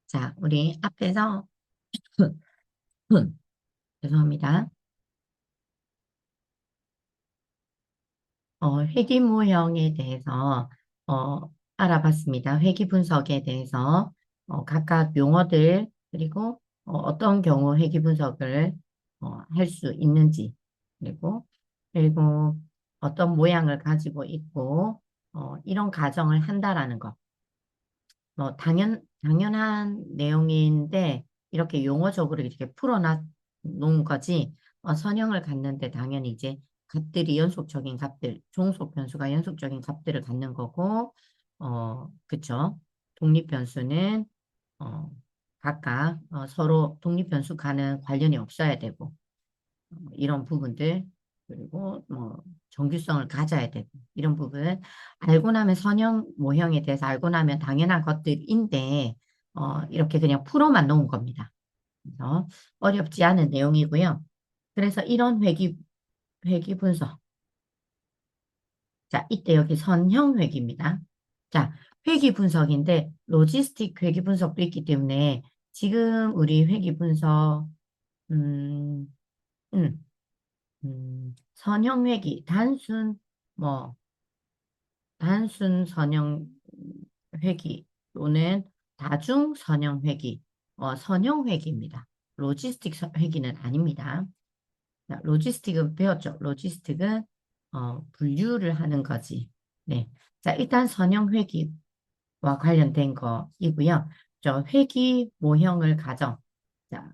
자, 우리 앞에서 죄송합니다. 회귀 모형에 대해서 알아봤습니다. 회귀 분석에 대해서 각각 용어들 그리고 어떤 경우 회귀 분석을 할 수 있는지 그리고 어떤 모양을 가지고 있고 이런 가정을 한다라는 것. 당연한 내용인데, 이렇게 용어적으로 이렇게 놓은 거지, 선형을 갖는데 당연히 이제 값들이 연속적인 값들, 종속 변수가 연속적인 값들을 갖는 거고, 그쵸. 독립 변수는, 어, 각각 서로 독립 변수가는 관련이 없어야 되고, 이런 부분들 그리고 뭐 정규성을 가져야 되고 이런 부분 알고 나면 선형 모형에 대해서 알고 나면 당연한 것들인데 이렇게 그냥 풀어만 놓은 겁니다. 그래서 어렵지 않은 내용이고요. 그래서 이런 회귀 분석. 자, 이때 여기 선형 회귀입니다. 자, 회귀 분석인데 로지스틱 회귀 분석도 있기 때문에 지금 우리 회귀 분석 음, 음, 선형회귀, 뭐, 단순 선형회귀 또는 다중 선형회귀, 선형회귀입니다. 로지스틱 회귀는 아닙니다. 자, 로지스틱은 배웠죠? 로지스틱은, 분류를 하는 거지. 네. 자, 일단 선형회귀와 관련된 거이고요. 저 회귀 모형을 가정. 자,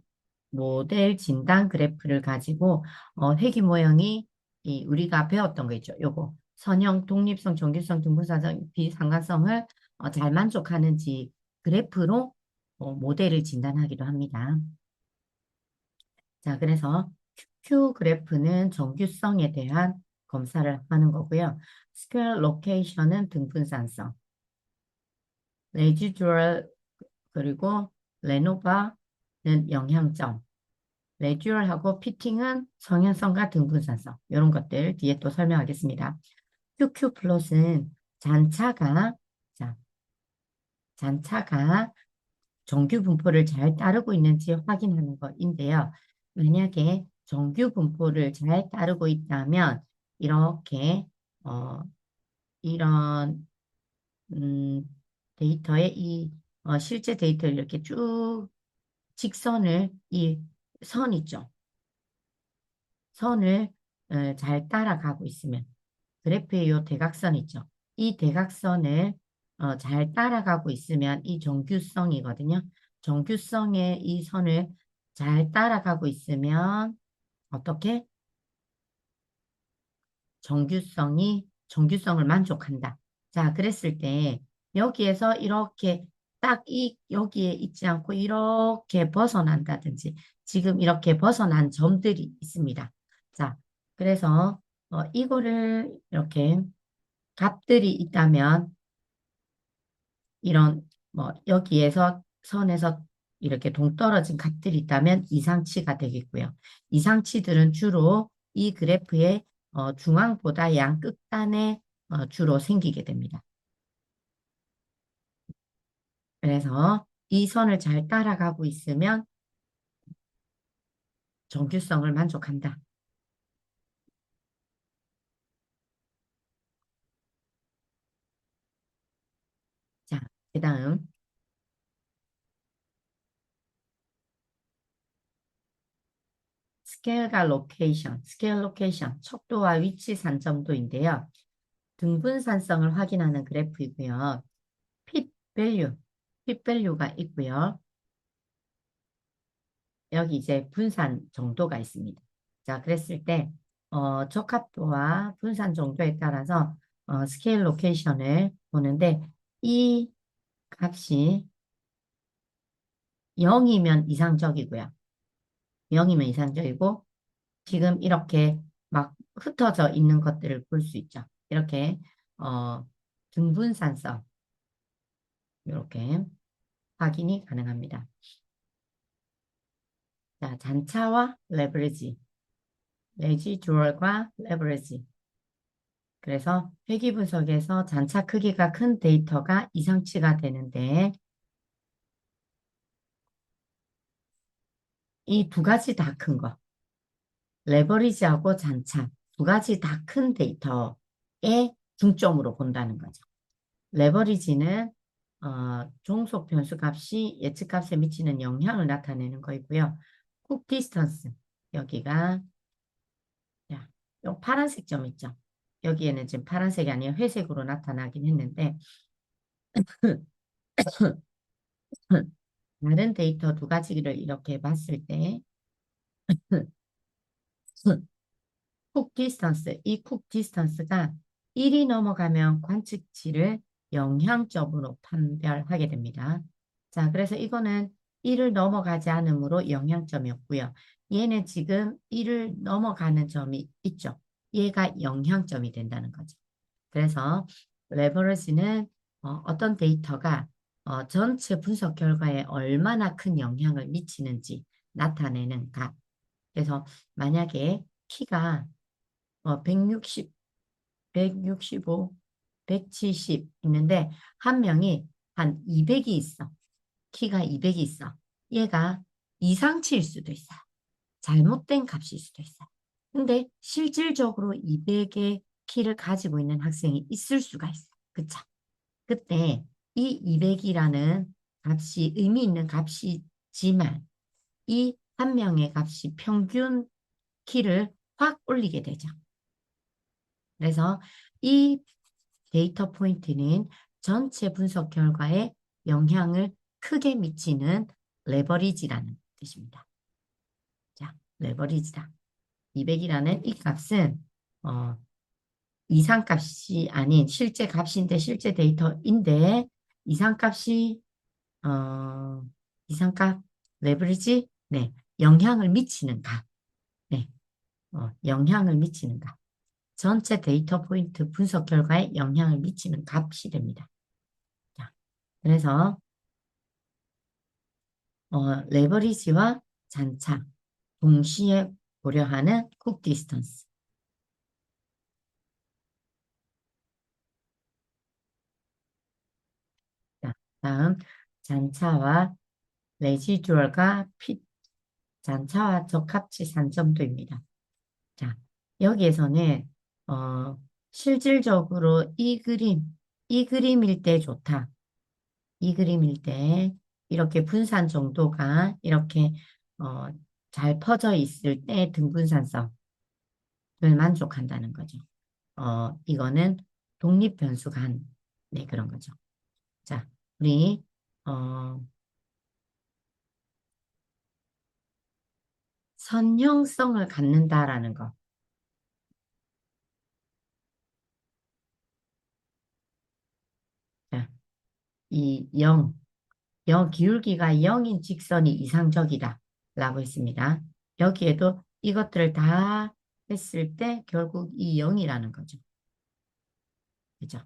모델 진단 그래프를 가지고 회귀 모형이 우리가 배웠던 거 있죠. 요거 선형, 독립성, 정규성, 등분사성, 비상관성을 잘 만족하는지 그래프로 모델을 진단하기도 합니다. 자, 그래서 QQ 그래프는 정규성에 대한 검사를 하는 거고요. 스퀘어 로케이션은 등분산성, 레지듀얼 그리고 레노바는 영향점, 레듀얼하고 피팅은 성향성과 등분산성 이런 것들 뒤에 또 설명하겠습니다. QQ 플롯은 잔차가 자, 잔차가 정규 분포를 잘 따르고 있는지 확인하는 것인데요. 만약에 정규 분포를 잘 따르고 있다면 이렇게 어, 이런 음, 데이터의 실제 데이터를 이렇게 쭉 직선을 이 선 있죠. 선을 잘 따라가고 있으면 그래프의 요 대각선 있죠. 이 대각선을 잘 따라가고 있으면 이 정규성이거든요. 정규성의 이 선을 잘 따라가고 있으면 어떻게? 정규성을 만족한다. 자, 그랬을 때 여기에서 이렇게 딱 여기에 있지 않고 이렇게 벗어난다든지 지금 이렇게 벗어난 점들이 있습니다. 자, 그래서 이거를 이렇게 값들이 있다면 이런 뭐 여기에서 선에서 이렇게 동떨어진 값들이 있다면 이상치가 되겠고요. 이상치들은 주로 이 그래프의 중앙보다 양끝단에 주로 생기게 됩니다. 그래서 이 선을 잘 따라가고 있으면 정규성을 만족한다. 자, 그 다음 스케일 로케이션, 척도와 위치 산점도인데요. 등분산성을 확인하는 그래프이고요. 핏 밸류, 핏 밸류가 있고요. 여기 이제 분산 정도가 있습니다. 자, 그랬을 때 적합도와 분산 정도에 따라서 스케일 로케이션을 보는데 이 값이 0이면 이상적이고요. 0이면 이상적이고 지금 이렇게 막 흩어져 있는 것들을 볼 수 있죠. 이렇게 어, 등분산성 이렇게 확인이 가능합니다. 자, 잔차와 레버리지, 레지듀얼과 레버리지. 그래서 회귀 분석에서 잔차 크기가 큰 데이터가 이상치가 되는데 이 두 가지 다 큰 거, 레버리지하고 잔차 두 가지 다 큰 데이터에 중점으로 본다는 거죠. 레버리지는 종속 변수 값이 예측 값에 미치는 영향을 나타내는 거이고요. 쿡 디스턴스 여기가 야, 요 파란색 점 있죠. 여기에는 지금 파란색이 아니라 회색으로 나타나긴 했는데 다른 데이터 두 가지를 이렇게 봤을 때 쿡 디스턴스, 이 쿡 디스턴스가 1이 넘어가면 관측치를 영향점으로 판별하게 됩니다. 자, 그래서 이거는 1을 넘어가지 않으므로 영향점이었고요. 얘는 지금 1을 넘어가는 점이 있죠. 얘가 영향점이 된다는 거죠. 그래서 레버리지는 떤 데이터가 전체 분석 결과에 얼마나 큰 영향을 미치는지 나타내는 값. 그래서 만약에 키가 160, 165, 170 있는데 한 명이 한 200이 있어. 키가 200이 있어. 얘가 이상치일 수도 있어요. 잘못된 값일 수도 있어요. 근데 실질적으로 200의 키를 가지고 있는 학생이 있을 수가 있어요. 그쵸? 그때 이 200이라는 값이 의미 있는 값이지만 이 한 명의 값이 평균 키를 확 올리게 되죠. 그래서 이 데이터 포인트는 전체 분석 결과에 영향을 크게 미치는 레버리지라는 뜻입니다. 자, 레버리지다. 200이라는 이 값은 이상값이 아닌 실제 값인데 실제 데이터인데 이상값이 어, 이상값 레버리지 네 영향을 미치는 값 네, 영향을 미치는 값 전체 데이터 포인트 분석 결과에 영향을 미치는 값이 됩니다. 자, 그래서 레버리지와 잔차 동시에 고려하는 쿡 디스턴스. 자, 다음 잔차와 레지듀얼과 잔차와 적합치 산점도입니다. 자, 여기에서는 어, 실질적으로 이 그림일 때 좋다. 이 그림일 때 이렇게 분산 정도가 이렇게 어, 잘 퍼져 있을 때 등분산성을 만족한다는 거죠. 이거는 독립 변수가 한, 네, 그런 거죠. 자, 우리 어, 선형성을 갖는다라는 거. 자, 이 0 기울기가 0인 직선이 이상적이다 라고 했습니다. 여기에도 이것들을 다 했을 때 결국 이 0이라는 거죠. 그죠?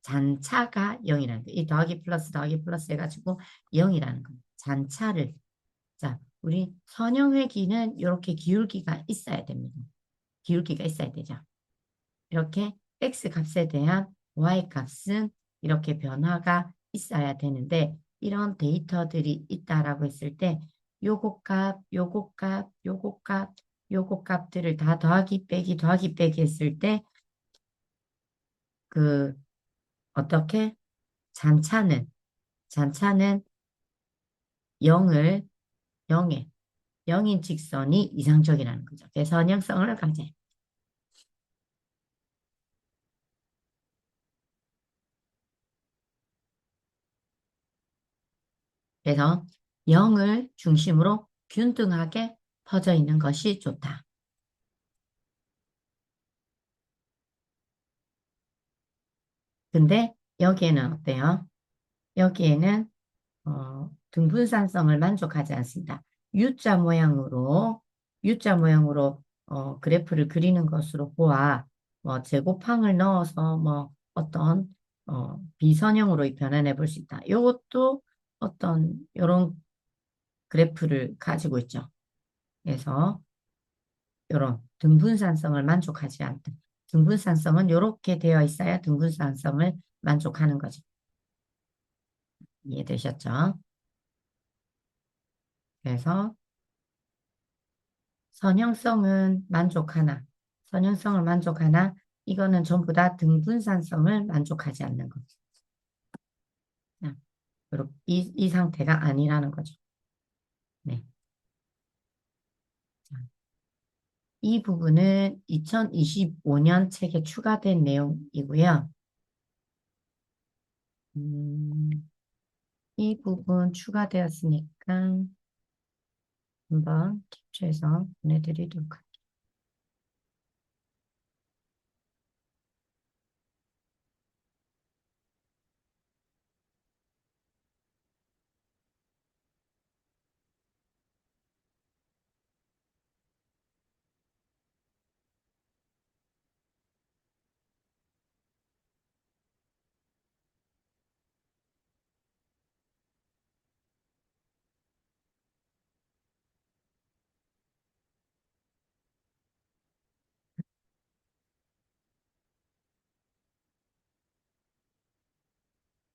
잔차가 0이라는 거. 이 더하기 플러스 해가지고 0이라는 거. 잔차를. 자, 우리 선형회기는 이렇게 기울기가 있어야 됩니다. 기울기가 있어야 되죠. 이렇게 x 값에 대한 y 값은 이렇게 변화가 있어야 되는데 이런 데이터들이 있다라고 했을 때 요거 값, 요거 값, 요거 값, 요거 값들을 다 더하기 빼기 했을 때 그 어떻게 잔차는 0을 0에 0인 직선이 이상적이라는 거죠. 그래서 선형성을 가져요. 그래서 0을 중심으로 균등하게 퍼져 있는 것이 좋다. 근데 여기에는 어때요? 여기에는 등분산성을 만족하지 않습니다. U자 모양으로 그래프를 그리는 것으로 보아 뭐 제곱항을 넣어서 뭐 어떤 비선형으로 변환해 볼 수 있다. 이것도 어떤 이런 그래프를 가지고 있죠. 그래서 이런 등분산성을 만족하지 않다. 등분산성은 이렇게 되어 있어야 등분산성을 만족하는 거죠. 이해되셨죠? 그래서 선형성은 만족하나, 선형성을 만족하나, 이거는 전부 다 등분산성을 만족하지 않는 거죠. 그리고 이 상태가 아니라는 거죠. 네. 자, 이 부분은 2025년 책에 추가된 내용이고요. 음, 이 부분 추가되었으니까 한번 캡처해서 보내드리도록 할게요.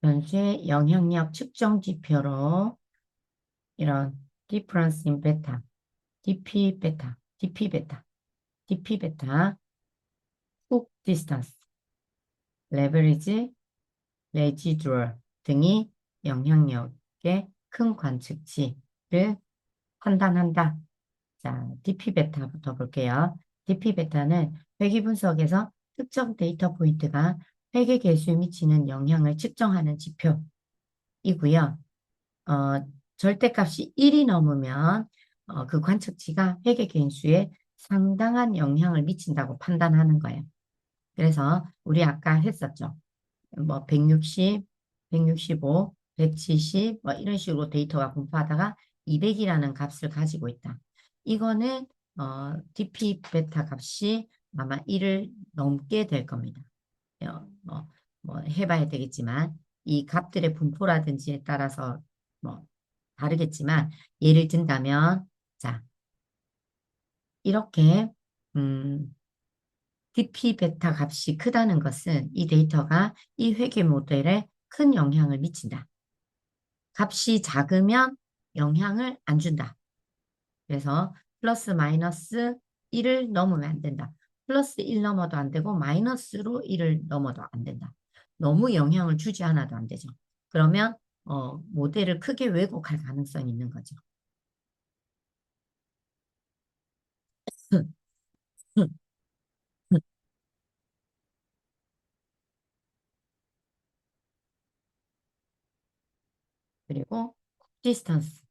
변수의 영향력 측정 지표로 이런 difference in beta, dp 베타, dp 베타, dp 베타, hook distance, leverage, residual 등이 영향력의 큰 관측치를 판단한다. 자, DP 베타부터 볼게요. DP 베타는 회귀 분석에서 특정 데이터 포인트가 회계 개수에 미치는 영향을 측정하는 지표이고요. 절대값이 1이 넘으면 그 관측치가 회계 개수에 상당한 영향을 미친다고 판단하는 거예요. 그래서 우리 아까 했었죠. 뭐 160, 165, 170, 뭐 이런 식으로 데이터가 분포하다가 200이라는 값을 가지고 있다. 이거는 DP 베타 값이 아마 1을 넘게 될 겁니다. 뭐 해봐야 되겠지만 이 값들의 분포라든지에 따라서 뭐 다르겠지만 예를 든다면 자 이렇게 음, DP 베타 값이 크다는 것은 이 데이터가 이 회계 모델에 큰 영향을 미친다. 값이 작으면 영향을 안 준다. 그래서 플러스 마이너스 1을 넘으면 안 된다. 플러스 1 넘어도 안 되고 마이너스로 1을 넘어도 안 된다. 너무 영향을 주지 않아도 안 되죠. 그러면 모델을 크게 왜곡할 가능성이 있는 거죠. 그리고 디스턴스.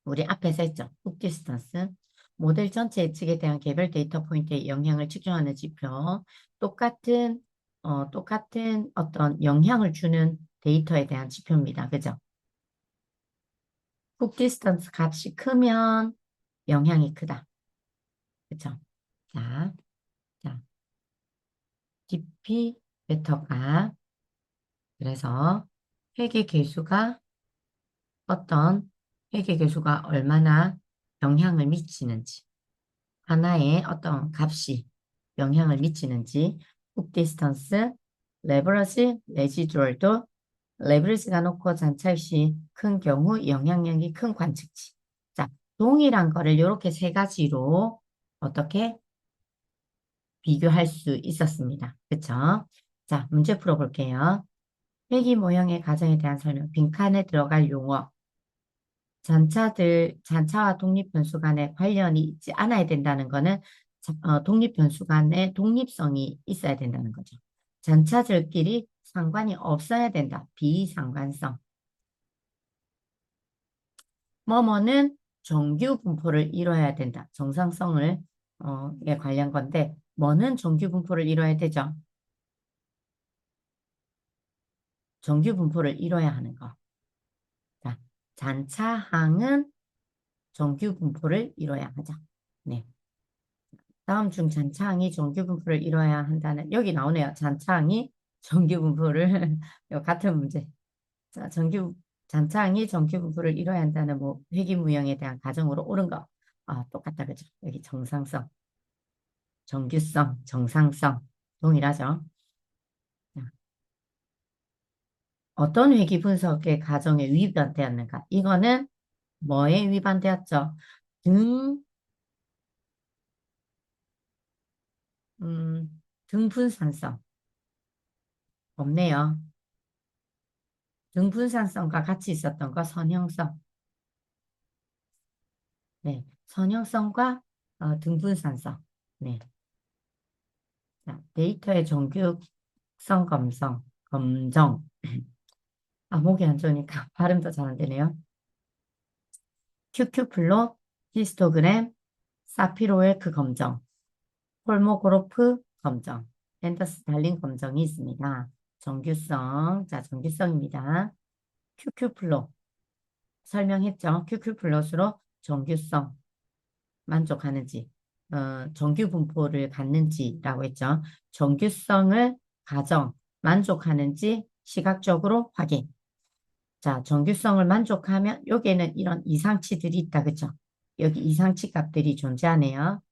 우리 앞에서 했죠. 훅 디스턴스. 모델 전체 예측에 대한 개별 데이터 포인트의 영향을 측정하는 지표. 똑같은, 똑같은 어떤 영향을 주는 데이터에 대한 지표입니다. 그죠? 훅 디스턴스 값이 크면 영향이 크다. 그죠? 자, 자, DP 베터가 그래서 회계 개수가 어떤 회계 개수가 얼마나 영향을 미치는지 하나의 어떤 값이 영향을 미치는지 훅 디스턴스, 레버러지, 레지듀얼도 레버리지가 높고 잔차익이 큰 경우 영향력이 큰 관측치. 자, 동일한 거를 이렇게 세 가지로 어떻게 비교할 수 있었습니다. 그쵸? 자, 문제 풀어볼게요. 회기 모형의 가정에 대한 설명, 빈칸에 들어갈 용어, 잔차와 독립변수 간에 관련이 있지 않아야 된다는 거는 독립변수 간에 독립성이 있어야 된다는 거죠. 잔차들끼리 상관이 없어야 된다. 비상관성. 뭐뭐는 정규 분포를 이뤄야 된다. 정상성을 에 관련 건데 뭐는 정규 분포를 이뤄야 되죠. 정규 분포를 이뤄야 하는 거. 자, 잔차항은 정규 분포를 이뤄야 하자. 네. 다음 중 잔차항이 정규 분포를 이뤄야 한다는 여기 나오네요. 잔차항이 정규 분포를 같은 문제. 자, 잔차항이 정규 분포를 이뤄야 한다는 뭐 회귀무형에 대한 가정으로 옳은 거. 똑같다 그죠? 여기 정상성. 정규성, 정상성. 동일하죠? 자, 어떤 회귀 분석의 과정에 위반되었는가? 이거는 뭐에 위반되었죠? 등, 등분산성. 없네요. 등분산성과 같이 있었던 거 선형성. 네. 선형성과 등분산성. 네. 자, 데이터의 정규성 검정. 아, 목이 안 좋으니까 발음도 잘 안 되네요. QQ 플롯, 히스토그램, 사피로웰크 검정, 홀모그로프 검정, 앤더스 달린 검정이 있습니다. 정규성, 자, 정규성입니다. QQ 플롯, 설명했죠? QQ 플롯으로 정규성 만족하는지, 정규 분포를 갖는지라고 했죠. 정규성을 가정, 만족하는지 시각적으로 확인. 자, 정규성을 만족하면 여기에는 이런 이상치들이 있다. 그죠? 여기 이상치 값들이 존재하네요.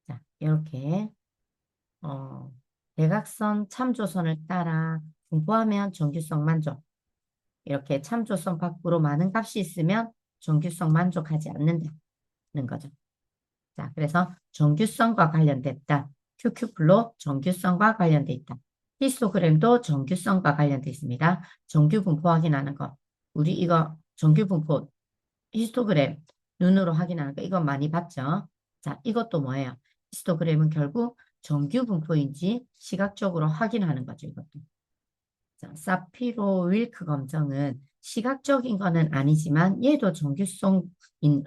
자, 이렇게 대각선 참조선을 따라 분포하면 정규성 만족. 이렇게 참조선 밖으로 많은 값이 있으면 정규성 만족하지 않는다는 거죠. 자, 그래서 정규성과 관련됐다. QQ플로 정규성과 관련돼 있다. 히스토그램도 정규성과 관련돼 있습니다. 정규 분포 확인하는 거. 우리 이거 정규 분포 히스토그램 눈으로 확인하는 거 이거 많이 봤죠? 자, 이것도 뭐예요? 히스토그램은 결국 정규 분포인지 시각적으로 확인하는 거죠, 이것도. 자, 사피로 윌크 검정은 시각적인 거는 아니지만 얘도 정규성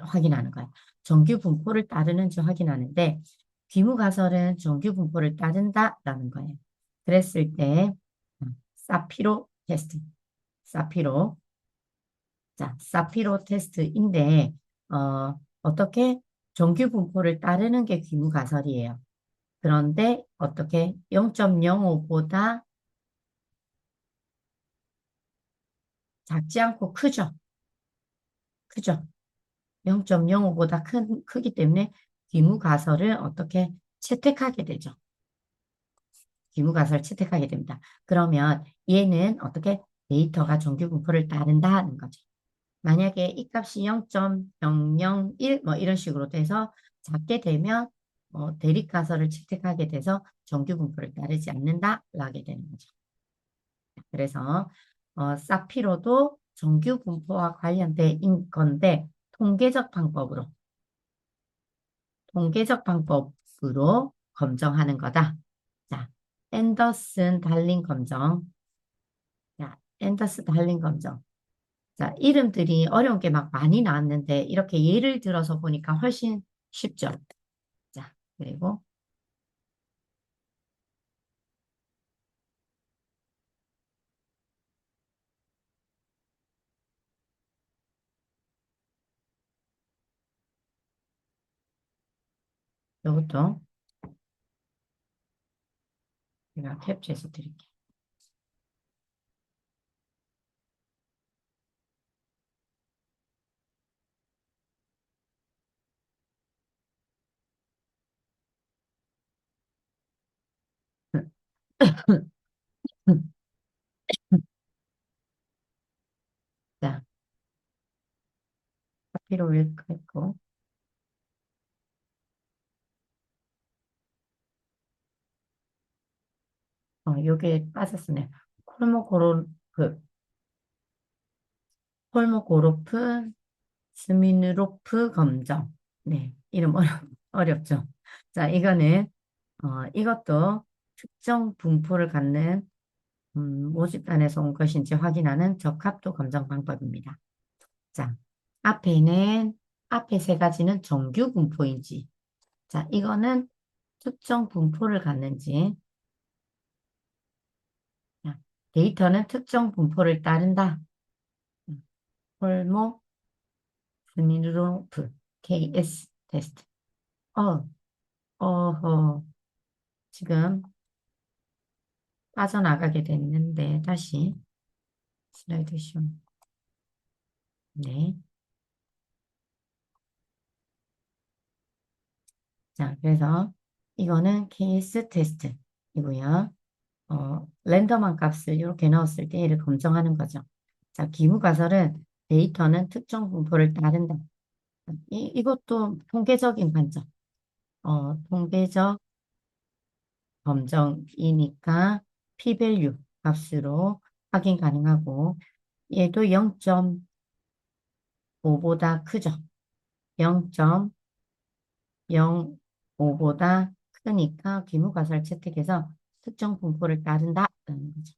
확인하는 거야. 정규 분포를 따르는지 확인하는데 귀무가설은 정규 분포를 따른다라는 거예요. 그랬을 때 사피로 테스트, 사피로 자, 사피로 테스트인데 어떻게 정규 분포를 따르는 게 귀무가설이에요. 그런데 어떻게 0.05보다 작지 않고 크죠? 크죠? 0.05보다 크기 때문에 귀무가설을 어떻게 채택하게 되죠. 귀무가설을 채택하게 됩니다. 그러면 얘는 어떻게 데이터가 정규 분포를 따른다 하는 거죠. 만약에 이 값이 0.001 뭐 이런 식으로 돼서 작게 되면 대립가설을 채택하게 돼서 정규 분포를 따르지 않는다 라게 되는 거죠. 그래서 사피로도 정규 분포와 관련된 건데 통계적 방법으로 검정하는 거다. 자, 앤더슨 달린 검정. 자, 앤더슨 달린 검정. 자, 이름들이 어려운 게 막 많이 나왔는데 이렇게 예를 들어서 보니까 훨씬 쉽죠. 자, 그리고 이것도 제가 캡처해서 드릴게요. 자, 카피로 윌크 했고 요게 빠졌으네. 콜모고로프, 콜모고로프 스미누로프 검정. 네, 이름 어렵죠. 자, 이거는 이것도 특정 분포를 갖는 모집단에서 온 것인지 확인하는 적합도 검정 방법입니다. 자, 앞에는 앞에 세 가지는 정규 분포인지. 자, 이거는 특정 분포를 갖는지. 자, 데이터는 특정 분포를 따른다. 홀모 스미누로프 KS 테스트. 어, 어허. 지금 빠져나가게 됐는데 다시 슬라이드 쇼. 네. 자, 그래서 이거는 케이스 테스트이고요. 랜덤한 값을 이렇게 넣었을 때 얘를 검정하는 거죠. 자, 기무가설은 데이터는 특정 분포를 따른다. 이것도 통계적인 관점. 통계적 검정이니까 p-value 값으로 확인 가능하고 얘도 0.5보다 크죠. 0.05보다 크니까 기무가설 채택해서 특정 분포를 따른다라는 거죠.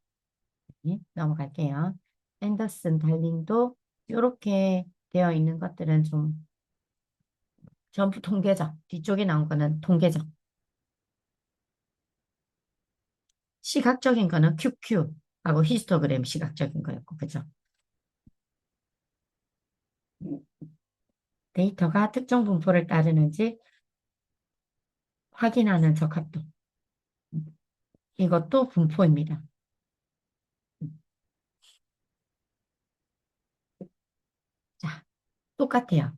네, 넘어갈게요. 앤더슨 달링도 이렇게 되어 있는 것들은 좀 전부 통계적. 뒤쪽에 나온 거는 통계적. 시각적인 거는 QQ하고 히스토그램 시각적인 거였고, 그죠? 데이터가 특정 분포를 따르는지 확인하는 적합도. 이것도 분포입니다. 자, 똑같아요.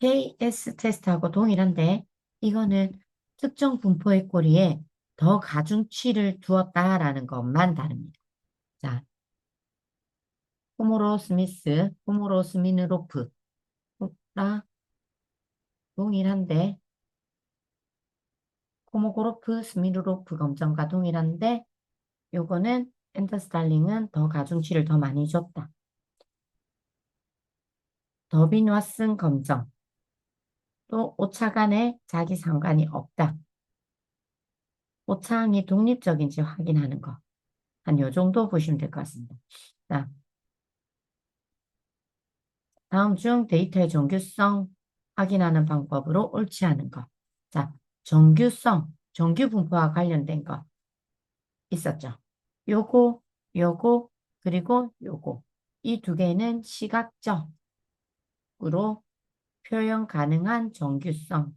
KS 테스트하고 동일한데 이거는 특정 분포의 꼬리에 더 가중치를 두었다라는 것만 다릅니다. 자, 호모로 스미스, 호모로 스미누로프 다 동일한데 호모그로프, 스미누로프 검정과 동일한데 요거는 앤더스달링은 더 가중치를 더 많이 줬다. 더빈 왓슨 검정 또 오차 간에 자기 상관이 없다. 오차항이 독립적인지 확인하는 거. 한 요 정도 보시면 될 것 같습니다. 자, 다음 중 데이터의 정규성 확인하는 방법으로 옳지 않은 것. 자, 정규성, 정규 분포와 관련된 거 있었죠. 요거, 요거, 그리고 요거. 이 두 개는 시각적으로 표현 가능한 정규성.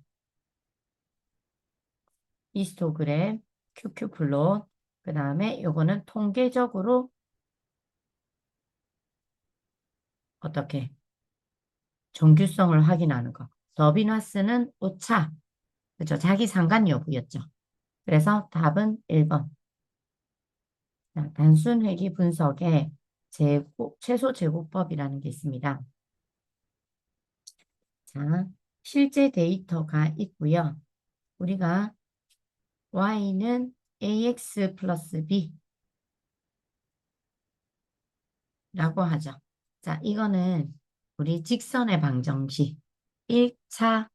히스토그램, QQ플롯, 그 다음에 요거는 통계적으로 어떻게 정규성을 확인하는 거. 더비너스는 오차, 그죠? 자기 상관 여부였죠. 그래서 답은 1번. 자, 단순 회귀 분석에 최소 제곱법이라는 게 있습니다. 자, 실제 데이터가 있고요. 우리가 y는 ax 플러스 b라고 하죠. 자, 이거는 우리 직선의 방정식 1차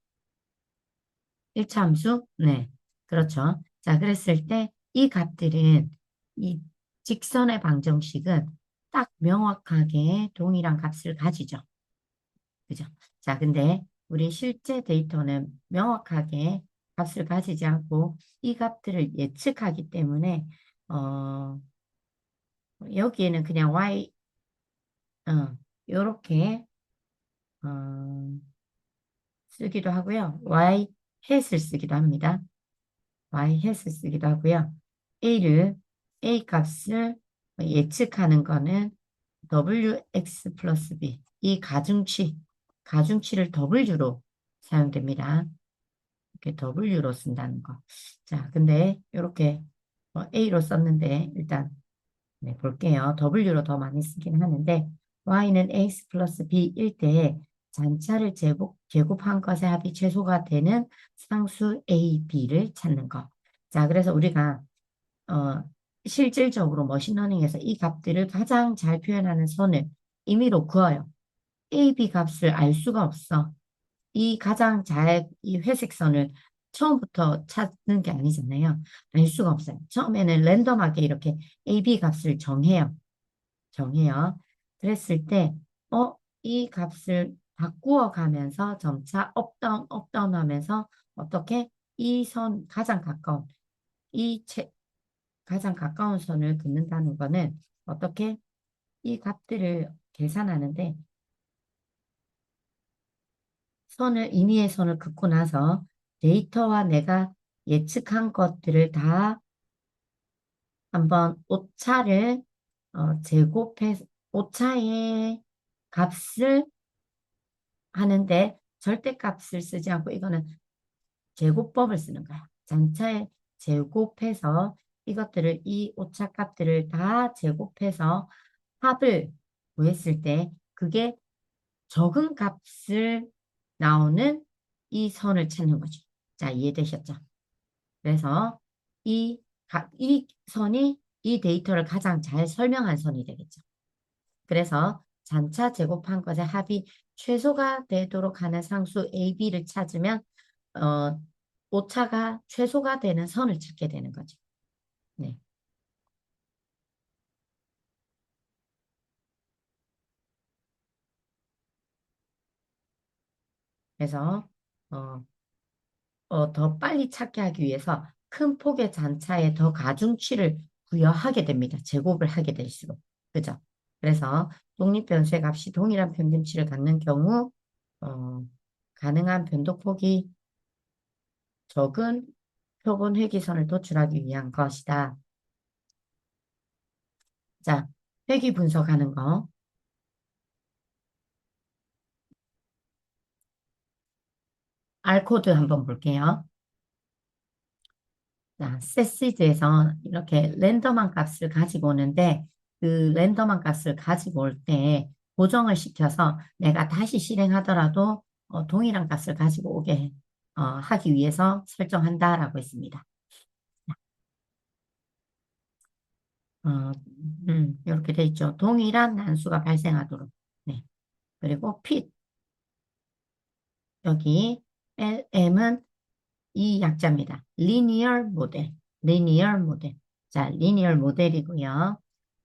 1차 함수? 네. 그렇죠. 자, 그랬을 때 이 값들은 이 직선의 방정식은 딱 명확하게 동일한 값을 가지죠. 그죠? 자, 근데 우리 실제 데이터는 명확하게 값을 가지지 않고 이 값들을 예측하기 때문에 어, 여기에는 그냥 요렇게 어, 쓰기도 하고요. 햇을 쓰기도 합니다. 햇을 쓰기도 하고요. A 값을 예측하는 거는 wx 플러스 b 이 가중치를 w로 사용됩니다. 이렇게 w로 쓴다는 거. 자, 근데 이렇게 a로 썼는데 일단 네, 볼게요. w로 더 많이 쓰긴 하는데 y는 ax 플러스 b일 때 잔차를 제곱한 것의 합이 최소가 되는 상수 a, b를 찾는 거. 자, 그래서 우리가 어, 실질적으로 머신러닝에서 이 값들을 가장 잘 표현하는 선을 임의로 그어요. A, B 값을 알 수가 없어. 이 회색 선을 처음부터 찾는 게 아니잖아요. 알 수가 없어요. 처음에는 랜덤하게 이렇게 A, B 값을 정해요. 그랬을 때, 이 값을 바꾸어 가면서 점차 업다운 하면서 어떻게 이 가장 가까운 선을 긋는다는 거는 어떻게 이 값들을 계산하는데 임의의 선을 긋고 나서 데이터와 내가 예측한 것들을 다 한번 오차의 값을 하는데 절대값을 쓰지 않고 이거는 제곱법을 쓰는 거야. 전체 제곱해서 이것들을 이 오차값들을 다 제곱해서 합을 구했을 때 그게 적은 값을 나오는 이 선을 찾는 거지. 자, 이해되셨죠? 그래서 이 선이 이 데이터를 가장 잘 설명한 선이 되겠죠. 그래서 잔차 제곱한 것의 합이 최소가 되도록 하는 상수 A, B를 찾으면 오차가 최소가 되는 선을 찾게 되는 거죠. 네. 그래서 어, 더 빨리 찾게 하기 위해서 큰 폭의 잔차에 더 가중치를 부여하게 됩니다. 제곱을 하게 될수록. 그죠? 그래서 독립변수의 값이 동일한 평균치를 갖는 경우 어, 가능한 변동폭이 적은 표본 회귀선을 도출하기 위한 것이다. 자, 회귀 분석하는 거. R 코드 한번 볼게요. 자, 세시드에서 이렇게 랜덤한 값을 가지고 오는데 그 랜덤한 값을 가지고 올 때 고정을 시켜서 내가 다시 실행하더라도 동일한 값을 가지고 오게 하기 위해서 설정한다라고 했습니다. 이렇게 돼 있죠. 동일한 난수가 발생하도록. 네. 그리고 fit 여기 LM은 이 약자입니다. linear 모델, linear 모델. 자, linear 모델이고요.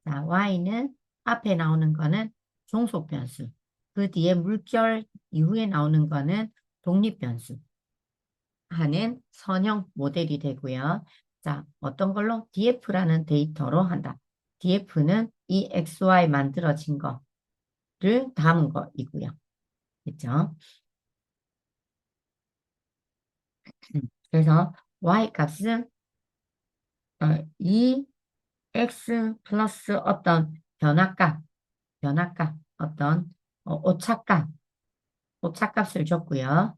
자, Y는 앞에 나오는 거는 종속 변수. 그 뒤에 물결 이후에 나오는 거는 독립 변수 하는 선형 모델이 되고요. 자, 어떤 걸로? DF라는 데이터로 한다. DF는 이 XY 만들어진 거를 담은 거이고요. 그죠? 그래서 Y 값은 이 x 플러스 어떤 변화값, 어떤 오차값, 오차값을 줬고요.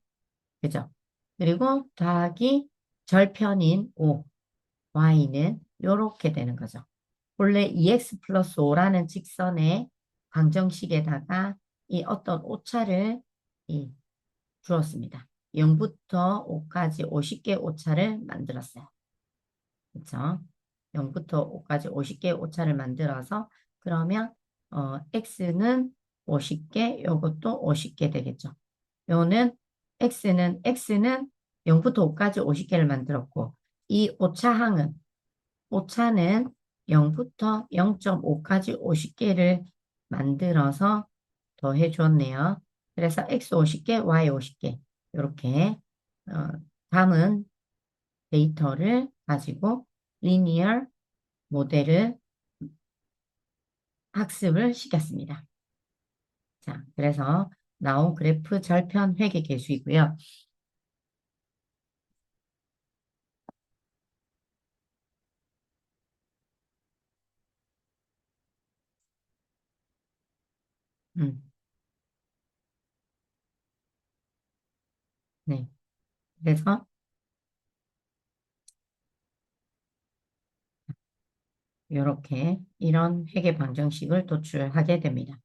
그죠? 그리고 더하기 절편인 5, y는 이렇게 되는 거죠. 본래 2x 플러스 5라는 직선의 방정식에다가 이 어떤 오차를 이, 주었습니다. 0부터 5까지 50개 오차를 만들었어요. 그쵸? 0부터 5까지 50개의 오차를 만들어서 그러면 x는 50개, 요것도 50개 되겠죠. 요는 x는 0부터 5까지 50개를 만들었고 이 오차는 0부터 0.5까지 50개를 만들어서 더해 주었네요. 그래서 x 50개, y 50개 이렇게 어, 담은 데이터를 가지고 리니어 모델을 학습을 시켰습니다. 자, 그래서 나온 그래프 절편 회계 계수이고요. 음, 네. 그래서 이렇게 이런 회계 방정식을 도출하게 됩니다.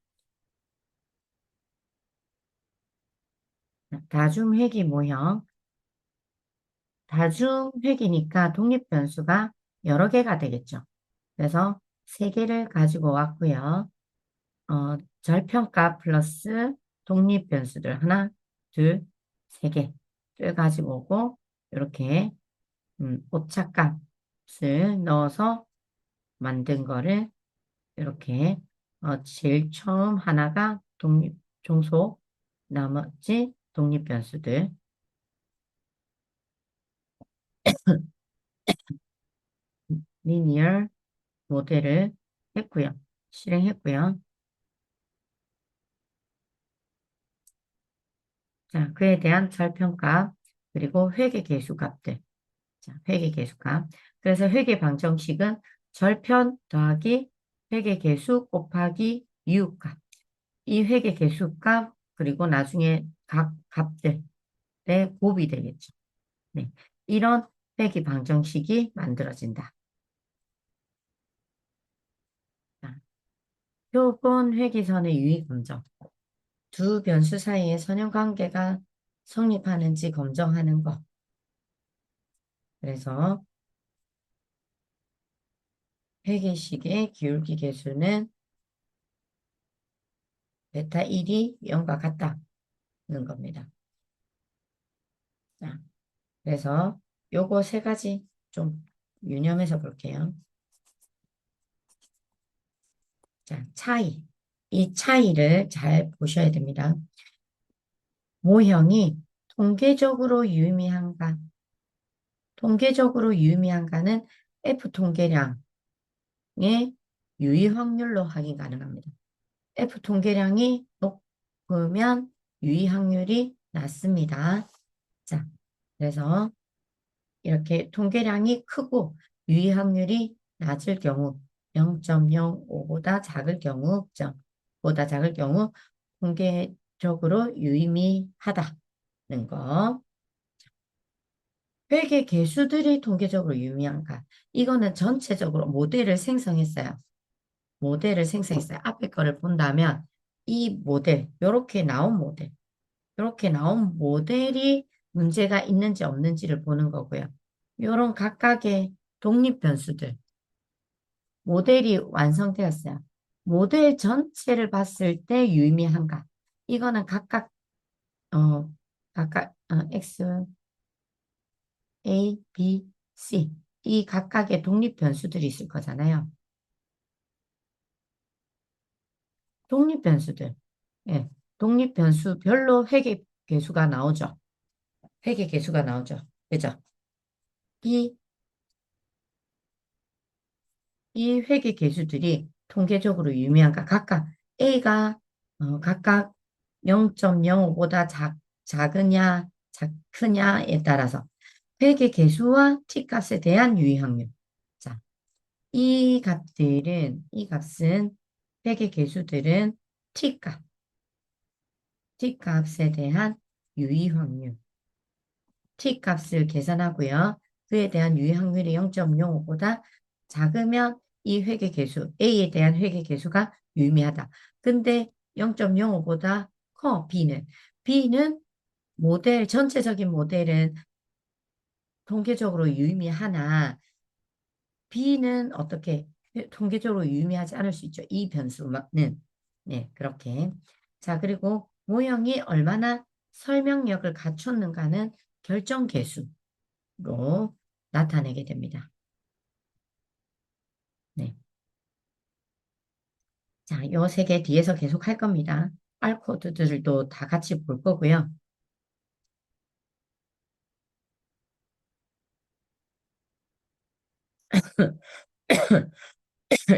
다중 회계 모형, 다중 회계니까 독립 변수가 여러 개가 되겠죠. 그래서 세 개를 가지고 왔고요. 절편값 플러스 독립 변수들 하나, 둘, 세 개를 가지고 오고 이렇게 오차값을 넣어서 만든 거를 이렇게 제일 처음 하나가 독립 종속 나머지 독립 변수들 리니어 모델을 했고요. 실행했고요. 자, 그에 대한 절편값 그리고 회계 계수값들. 자, 회계 계수값. 그래서 회계 방정식은 절편 더하기 회계 계수 곱하기 이웃값. 이 회계 계수값 그리고 나중에 각 값들의 곱이 되겠죠. 네. 이런 회귀 방정식이 만들어진다. 자, 표본 회귀선의 유의 검정. 두 변수 사이의 선형관계가 성립하는지 검정하는 것. 그래서 회계식의 기울기 계수는 베타 1이 0과 같다는 겁니다. 자, 그래서 요거 세 가지 좀 유념해서 볼게요. 자, 차이. 이 차이를 잘 보셔야 됩니다. 모형이 통계적으로 유의미한가? 통계적으로 유의미한가는 F 통계량의 유의 확률로 확인 가능합니다. F 통계량이 높으면 유의 확률이 낮습니다. 자, 그래서 이렇게 통계량이 크고 유의 확률이 낮을 경우 0.05보다 작을 경우 보다 작을 경우 통계적으로 유의미하다는 거. 회계 개수들이 통계적으로 유의미한가? 이거는 전체적으로 모델을 생성했어요. 모델을 생성했어요. 앞에 거를 본다면 이 모델, 이렇게 나온 모델이 문제가 있는지 없는지를 보는 거고요. 이런 각각의 독립 변수들, 모델이 완성되었어요. 모델 전체를 봤을 때 유의미한가? 이거는 어, X, A, B, C 이 각각의 독립 변수들이 있을 거잖아요. 독립 변수들. 예. 독립 변수별로 회계 계수가 나오죠. 회계 계수가 나오죠. 그죠? 이, 이 회계 계수들이 통계적으로 유의미한가? 각각 0.05보다 작으냐, 크냐에 따라서 회계 계수와 t값에 대한 유의 확률. 자, 이 값은 회계 계수들은 t값, t값에 대한 유의 확률. t값을 계산하고요. 그에 대한 유의 확률이 0.05보다 작으면 이 회계 계수, A에 대한 회계 계수가 유의미하다. 근데 0.05보다 커, B는. B는 전체적인 모델은 통계적으로 유의미하나, B는 어떻게 통계적으로 유의미하지 않을 수 있죠. 이 변수는. 네, 그렇게. 자, 그리고 모형이 얼마나 설명력을 갖췄는가는 결정 계수. 로 나타내게 됩니다. 네. 자, 요 세 개 뒤에서 계속 할 겁니다. R 코드들도 다 같이 볼 거고요.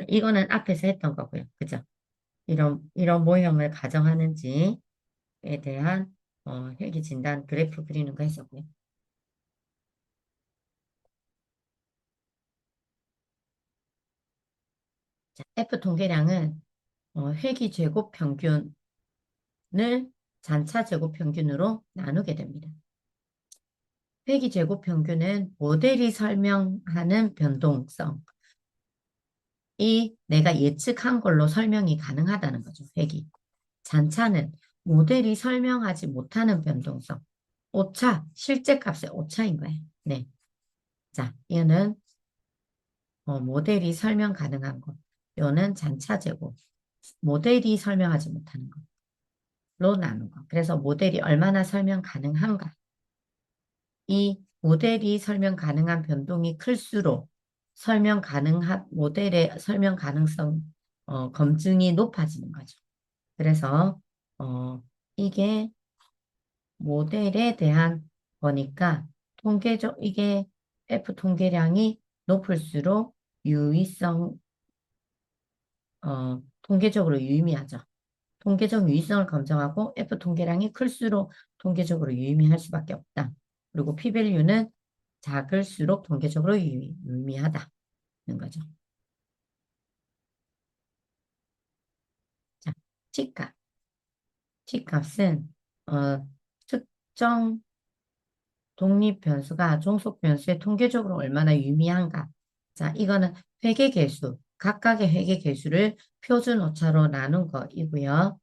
이거는 앞에서 했던 거고요. 그죠? 이런 모형을 가정하는지에 대한 회계 진단 그래프 그리는 거 했었고요. 자, F 통계량은 회기 제곱 평균을 잔차 제곱 평균으로 나누게 됩니다. 회기 제곱 평균은 모델이 설명하는 변동성, 이 내가 예측한 걸로 설명이 가능하다는 거죠. 회귀. 잔차는 모델이 설명하지 못하는 변동성. 오차, 실제 값의 오차인 거예요. 네. 자, 이거는 모델이 설명 가능한 것. 이거는 잔차제곱. 모델이 설명하지 못하는 걸로 나눈 거. 그래서 모델이 얼마나 설명 가능한가. 이 모델이 설명 가능한 변동이 클수록 모델의 설명 가능성 검증이 높아지는 거죠. 그래서 이게 모델에 대한 거니까 이게 F 통계량이 높을수록 유의성 통계적으로 유의미하죠. 통계적 유의성을 검증하고 F 통계량이 클수록 통계적으로 유의미할 수밖에 없다. 그리고 P-밸류는 작을수록 통계적으로 유의미하다는 거죠. 자, T값. T값은 특정 독립변수가 종속변수에 통계적으로 얼마나 유의미한가. 자, 이거는 회계계수, 각각의 회계계수를 표준 오차로 나눈 거이고요.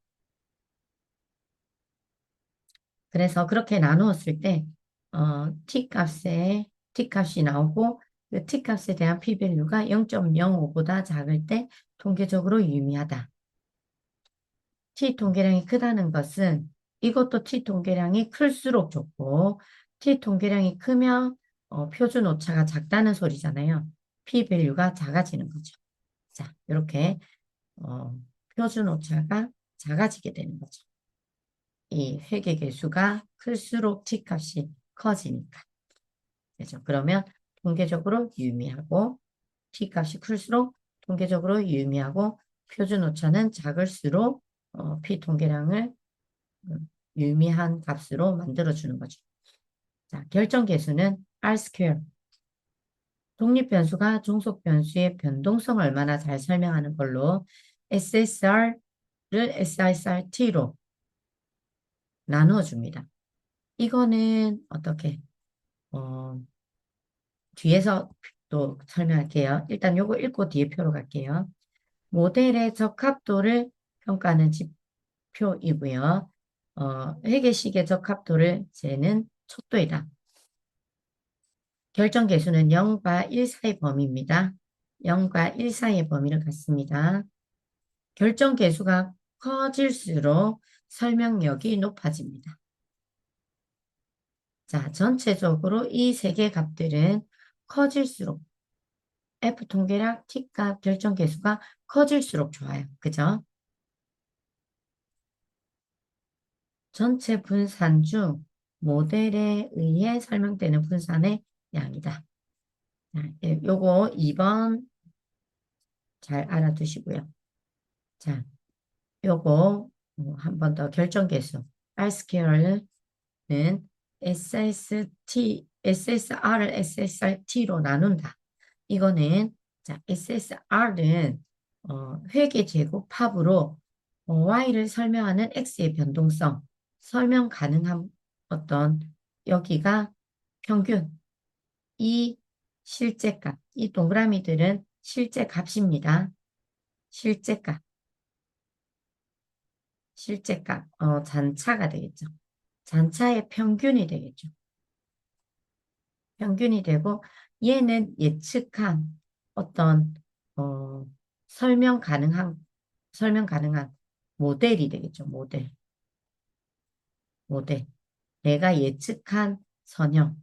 그래서 그렇게 나누었을 때, t값이 나오고, 그 t값에 대한 p-value가 0.05보다 작을 때 통계적으로 유의미하다. t 통계량이 크다는 것은 이것도 t 통계량이 클수록 좋고, t 통계량이 크면 표준 오차가 작다는 소리잖아요. p-value가 작아지는 거죠. 자, 이렇게 어, 표준 오차가 작아지게 되는 거죠. 이 회계계수가 클수록 t값이 커지니까. 그죠? 그러면 통계적으로 유의미하고 t값이 클수록 통계적으로 유의미하고 표준 오차는 작을수록 p 통계량을 유의미한 값으로 만들어주는 거죠. 자, 결정계수는 R-square. 독립변수가 종속변수의 변동성을 얼마나 잘 설명하는 걸로 SSR을 SISRT로 나누어 줍니다. 이거는 어떻게 어, 뒤에서 또 설명할게요. 일단 요거 읽고 뒤에 표로 갈게요. 모델의 적합도를 평가하는 지표이고요. 회계식의 적합도를 재는 척도이다. 결정 계수는 0과 1 사이 범위입니다. 0과 1 사이의 범위를 갖습니다. 결정 계수가 커질수록 설명력이 높아집니다. 자, 전체적으로 이 세 개 값들은 커질수록 F 통계량 T값 결정 계수가 커질수록 좋아요. 그죠? 전체 분산 중 모델에 의해 설명되는 분산의 양이다. 자, 요거 2번 잘 알아두시고요. 자, 요거 한 번 더 결정 계수 R-square는 SSR을 SSRT로 나눈다. 이거는 자, SSR은 회계 제곱합으로 Y를 설명하는 X의 변동성, 설명 가능한 어떤 여기가 평균, 이 실제값, 이 동그라미들은 실제 값입니다. 실제값, 실제값, 잔차가 되겠죠. 잔차의 평균이 되겠죠. 평균이 되고 얘는 예측한 어떤 어, 설명 가능한 설명 가능한 모델이 되겠죠. 모델. 내가 예측한 선형,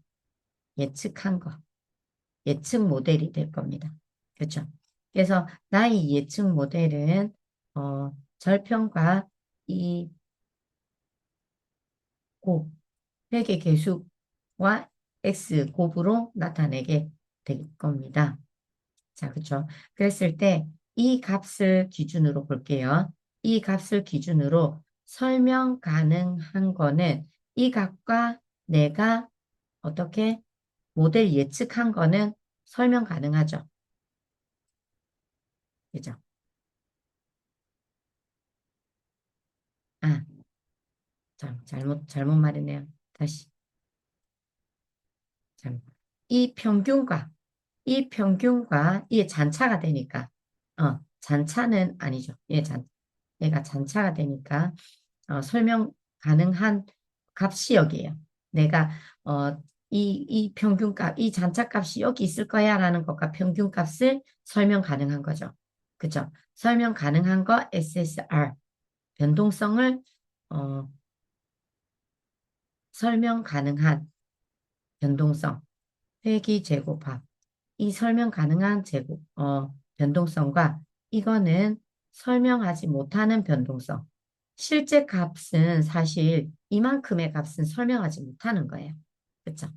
예측한 거, 예측 모델이 될 겁니다. 그렇죠? 그래서 나의 예측 모델은 절편과 이 곱, 회계 계수와 x 곱으로 나타내게 될 겁니다. 자, 그렇죠? 그랬을 때 이 값을 기준으로 볼게요. 이 값을 기준으로 설명 가능한 거는 이 값과 내가 어떻게 모델 예측한 거는 설명 가능하죠. 그죠? 아, 참, 잘못 말했네요. 다시. 참. 이 평균과, 이 평균과 이 잔차가 되니까, 잔차는 아니죠. 얘가 잔차가 되니까, 설명 가능한 값이 여기에요. 내가, 이 평균값, 이 잔차값이 여기 있을 거야 라는 것과 평균값을 설명 가능한 거죠. 그죠? 설명 가능한 거 SSR, 변동성을, 어, 설명 가능한 변동성, 회기 제곱합. 이 설명 가능한 변동성과 이거는 설명하지 못하는 변동성. 실제 값은 사실 이만큼의 값은 설명하지 못하는 거예요. 그렇죠?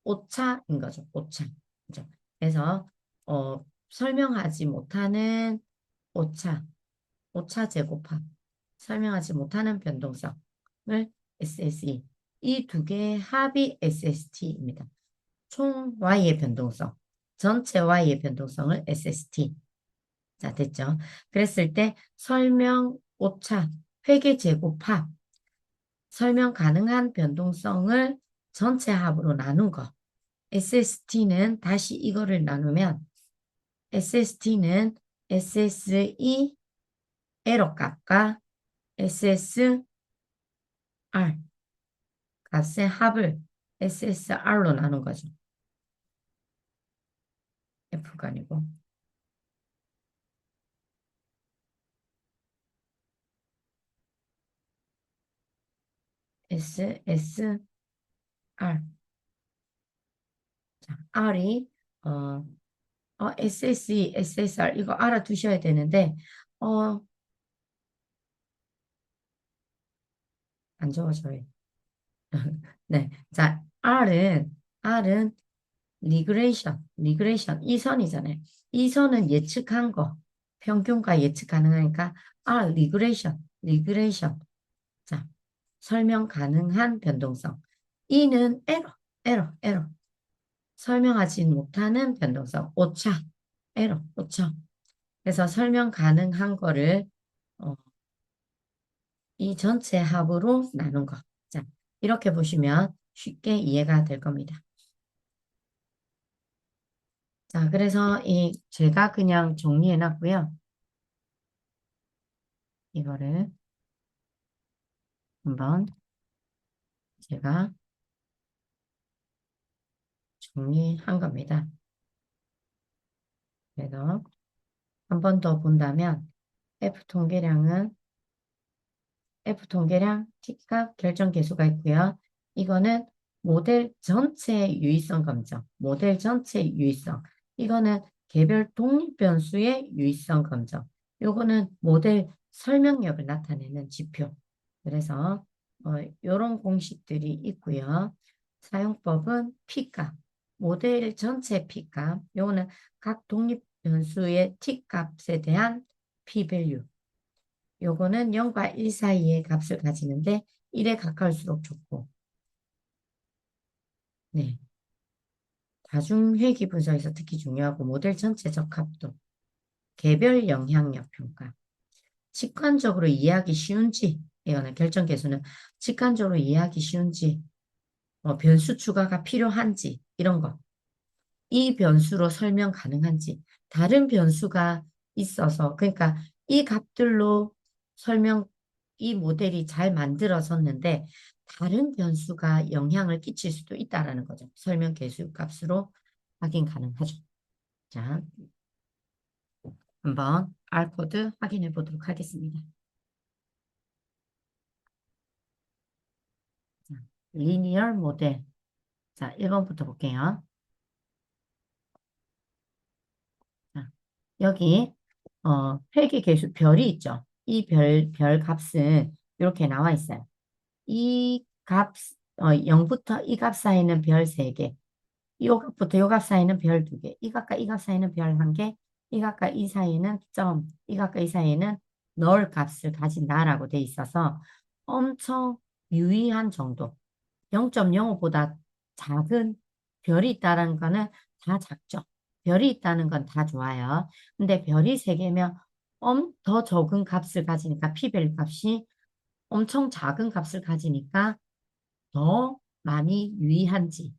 오차인 거죠. 오차. 그죠? 그래서 설명하지 못하는 오차, 오차 제곱합, 설명하지 못하는 변동성을 SSE. 이 두 개의 합이 SST입니다. 총 Y의 변동성, 전체 Y의 변동성을 SST. 자, 됐죠? 그랬을 때 설명 오차, 회계 제곱합, 설명 가능한 변동성을 전체 합으로 나눈 거. SST는 다시 이거를 나누면 SST는 SSE 에러 값과 SSR 값의 합을 SSR로 나눈 거죠. F가 아니고. SSR. 자, R이 어, SSE, SSR 이거 알아두셔야 되는데 어, 안 적어져요. 네. 자, R은 리그레이션 이 선이잖아요. 이 선은 예측한 거, 평균과 예측 가능하니까 리그레이션. 자, 설명 가능한 변동성. E는 에러. 설명하지 못하는 변동성, 오차. 그래서 설명 가능한 거를 어, 이 전체 합으로 나눈 거. 자, 이렇게 보시면 쉽게 이해가 될 겁니다. 자, 그래서 제가 그냥 정리해 놨고요. 이거를 한번 제가 정리한 겁니다. 그래서 한 번 더 본다면 F 통계량은 F 통계량, T값, 결정 계수가 있고요. 이거는 모델 전체 유의성 검정, 모델 전체 유의성. 이거는 개별 독립 변수의 유의성 검정. 요거는 모델 설명력을 나타내는 지표. 그래서 이런 공식들이 있고요. 사용법은 P값, 모델 전체 P값. 요거는 각 독립 변수의 T값에 대한 P-value. 요거는 0과 1 사이의 값을 가지는데 1에 가까울수록 좋고, 네. 다중회귀 분석에서 특히 중요하고 모델 전체적 합도, 개별 영향력 평가, 직관적으로 이해하기 쉬운지, 이거는 결정 계수는 직관적으로 이해하기 쉬운지, 변수 추가가 필요한지 이런 거, 이 변수로 설명 가능한지, 다른 변수가 있어서 그러니까 이 값들로 설명 이 모델이 잘 만들어졌는데 다른 변수가 영향을 끼칠 수도 있다라는 거죠. 설명 개수 값으로 확인 가능하죠. 자, 한번 R 코드 확인해 보도록 하겠습니다. 자, 리니어 모델. 자, 1번부터 볼게요. 자, 여기 회계 계수 별이 있죠. 이 별 값은 이렇게 나와 있어요. 이 값, 0부터 이 값 사이는 별 3개, 이 값부터 이 값 사이는 별 2개, 이 값과 이 값 사이는 별 1개, 이 값과 이 사이는 점, 이 값과 이 사이는 널 값을 가진다라고 돼 있어서 엄청 유의한 정도. 0.05보다 작은 별이 있다는 거는 다 작죠. 별이 있다는 건 다 좋아요. 근데 별이 3개면 더 적은 값을 가지니까 P별 값이 엄청 작은 값을 가지니까 더 많이 유의한지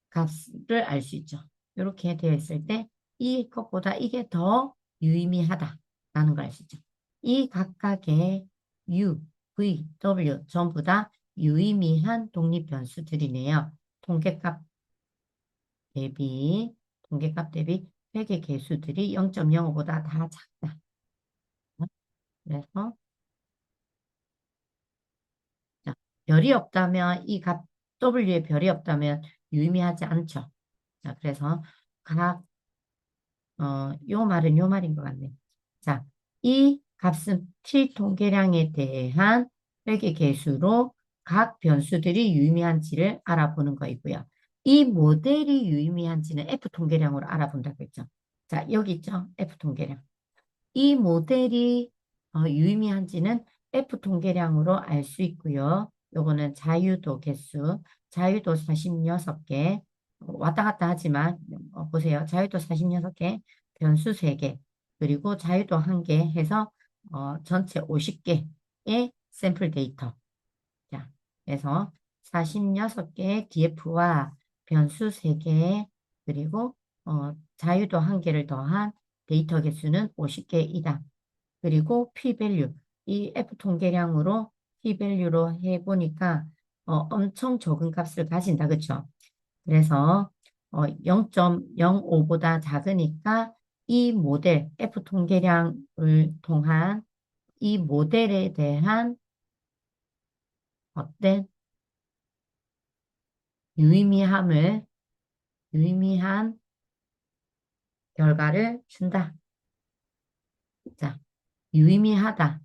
값을 알 수 있죠. 이렇게 되어 있을 때 이것보다 이게 더 유의미하다라는 걸 알 수 있죠. 이 각각의 U, V, W 전부 다 유의미한 독립 변수들이네요. 통계값 대비, 통계값 대비 회계 개수들이 0.05보다 다 작다. 그래서 자, 별이 없다면 이 값 W에 별이 없다면 유의미하지 않죠. 자, 그래서 각 요 말인 것 같네. 자, 이 값은 T 통계량에 대한 회계 계수로 각 변수들이 유의미한지를 알아보는 거이고요. 이 모델이 유의미한지는 F 통계량으로 알아본다고 했죠. 자, 여기 있죠. F 통계량. 이 모델이 유의미한지는 F 통계량으로 알 수 있고요. 요거는 자유도 개수, 자유도 46개, 왔다 갔다 하지만 보세요. 자유도 46개, 변수 3개, 그리고 자유도 1개 해서 전체 50개의 샘플 데이터. 자, 그래서 46개의 df와 변수 3개, 그리고 자유도 1개를 더한 데이터 개수는 50개이다. 그리고 p-value, 이 f 통계량으로 p-value로 해보니까 엄청 적은 값을 가진다. 그쵸? 그래서 0.05보다 작으니까 이 모델, f 통계량을 통한 이 모델에 대한 어떤 유의미함을, 유의미한 결과를 준다. 자, 유의미하다.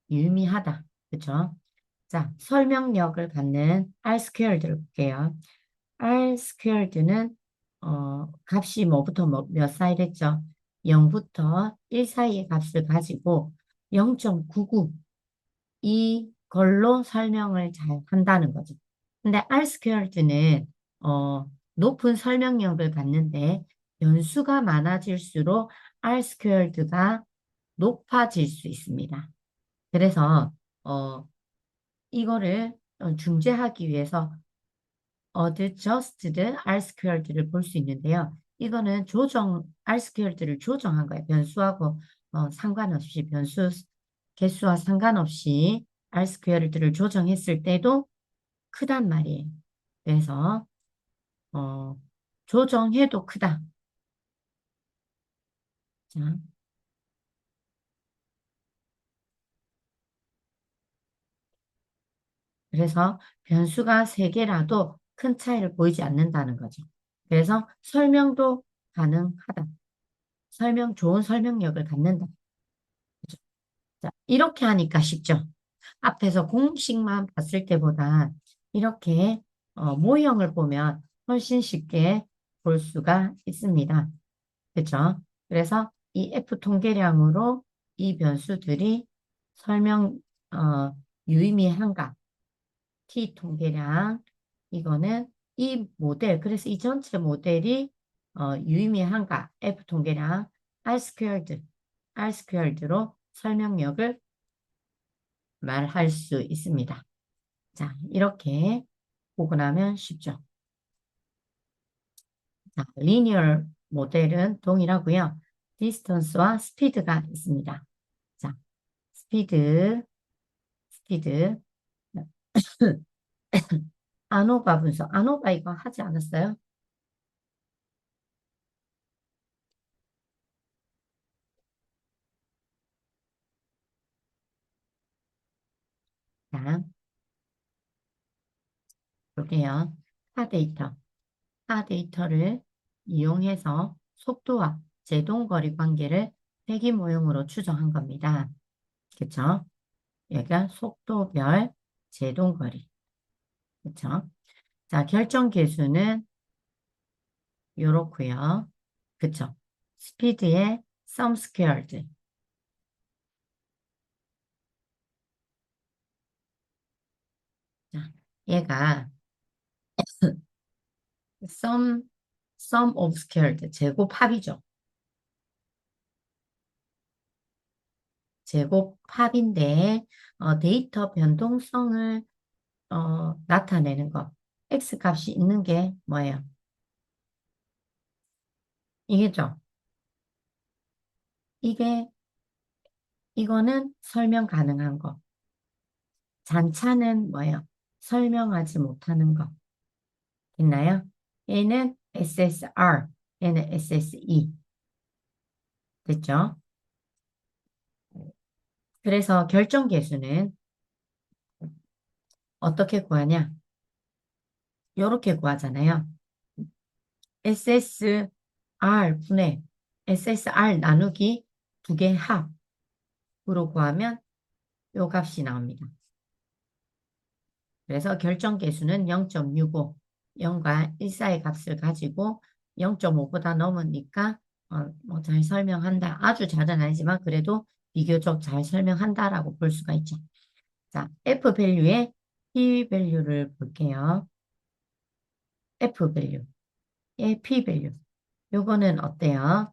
유의미하다. 그쵸? 자, 설명력을 갖는 R 스퀘어드를 볼게요. R 스퀘어드는 값이 뭐부터 몇 사이 됐죠? 0부터 1 사이의 값을 가지고 0.99 이걸로 설명을 잘 한다는 거죠. 근데 R 스퀘어드는 높은 설명력을 갖는데 변수가 많아질수록 R 스퀘어드가 높아질 수 있습니다. 그래서 어, 이거를 중재하기 위해서 adjusted R squared를 볼 수 있는데요. 이거는 R squared를 조정한 거예요. 변수하고 상관없이, 변수 개수와 상관없이 R squared를 조정했을 때도 크단 말이에요. 그래서 어, 조정해도 크다. 자, 그래서 변수가 3개라도 큰 차이를 보이지 않는다는 거죠. 그래서 설명도 가능하다. 좋은 설명력을 갖는다. 그죠? 자, 이렇게 하니까 쉽죠. 앞에서 공식만 봤을 때보다 이렇게 모형을 보면 훨씬 쉽게 볼 수가 있습니다. 그렇죠? 그래서 이 F 통계량으로 이 변수들이 설명 유의미한가? T 통계량 이거는 이 모델, 그래서 이 전체 모델이 유의미한가? F 통계량 R 스퀘어드로 설명력을 말할 수 있습니다. 자, 이렇게 보고 나면 쉽죠. 자, 리니어 모델은 동일하고요. 디스턴스와 스피드가 있습니다. 자, 스피드. 아노바 분석. 아노바 이거 하지 않았어요? 자, 볼게요. 하데이터. 하데이터를 이용해서 속도와 제동거리 관계를 회귀 모형으로 추정한 겁니다. 그쵸? 얘가 속도별 제동거리. 그쵸? 자, 결정 계수는 요렇고요. 그쵸? 스피드의 sum squared. 자, 얘가 sum, sum of squared. 제곱합이죠. 제곱합인데, 데이터 변동성을 나타내는 것. x 값이 있는 게 뭐예요? 이게죠. 이게, 이거는 설명 가능한 거. 잔차는 뭐예요? 설명하지 못하는 거. 있나요? 얘는 SSR, 얘는 SSE. 됐죠? 그래서 결정 계수는 어떻게 구하냐? 이렇게 구하잖아요. SSR 분의 SSR 나누기 두 개 합으로 구하면 요 값이 나옵니다. 그래서 결정 계수는 0.65, 0과 1 사이 값을 가지고 0.5보다 넘으니까 뭐잘 설명한다. 아주 잘은 아니지만 그래도 비교적 잘 설명한다라고 볼 수가 있죠. 자, F 밸류의 P 밸류를 볼게요. F 밸류의 P 밸류. 요거는 어때요?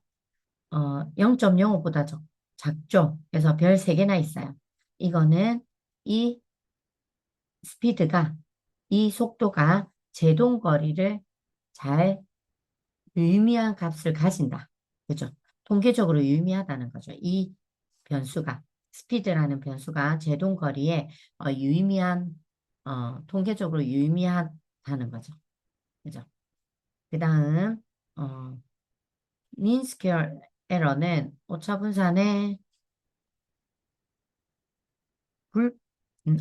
0.05보다 작죠? 그래서 별 3개나 있어요. 이거는 이 스피드가 이 속도가 제동거리를 잘 유의미한 값을 가진다. 그죠? 통계적으로 유의미하다는 거죠. 이 변수가, 스피드라는 변수가 제동거리에 유의미한, 통계적으로 유의미하다는 거죠. 그죠? 그 다음, 어, mean square error는 오차분산의 불,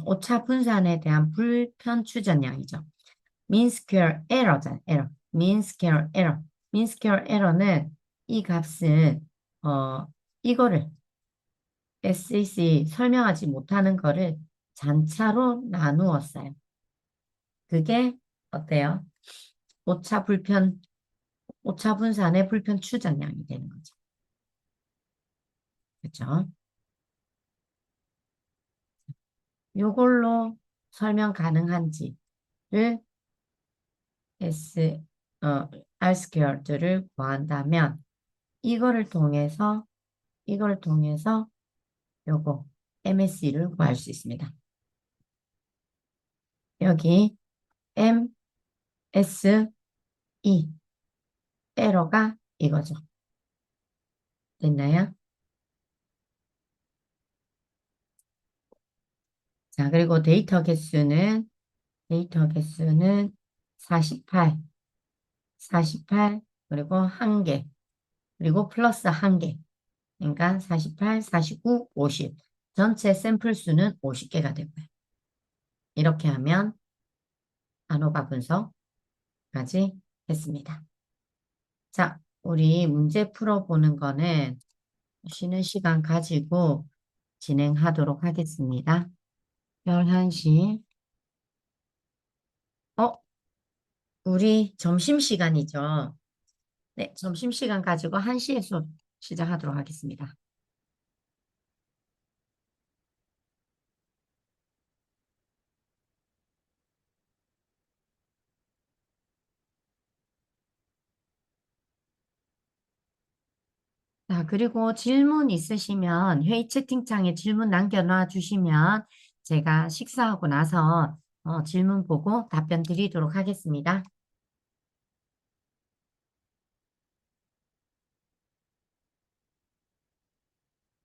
오차분산에 대한 불편 추전량이죠. mean square error잖아, error. mean square error. mean square error는 이 값은, 이거를 SEC 설명하지 못하는 거를 잔차로 나누었어요. 그게 어때요? 오차 불편, 오차 분산의 불편 추전량이 되는 거죠. 그렇죠? 요걸로 설명 가능한지를 S, R 스퀘어드를 구한다면 이거를 통해서 요거 MSE를 구할 수 있습니다. 여기 MSE 에러가 이거죠. 됐나요? 자, 그리고 데이터 개수는 48, 48, 그리고 1개, 그리고 플러스 1개. 그러니까 48, 49, 50. 전체 샘플 수는 50개가 되고요. 이렇게 하면 안오바 분석까지 했습니다. 자, 우리 문제 풀어보는 거는 쉬는 시간 가지고 진행하도록 하겠습니다. 11시. 우리 점심시간이죠. 네, 점심시간 가지고 1시에 수업 시작하도록 하겠습니다. 자, 그리고 질문 있으시면 회의 채팅창에 질문 남겨놔 주시면 제가 식사하고 나서 질문 보고 답변 드리도록 하겠습니다.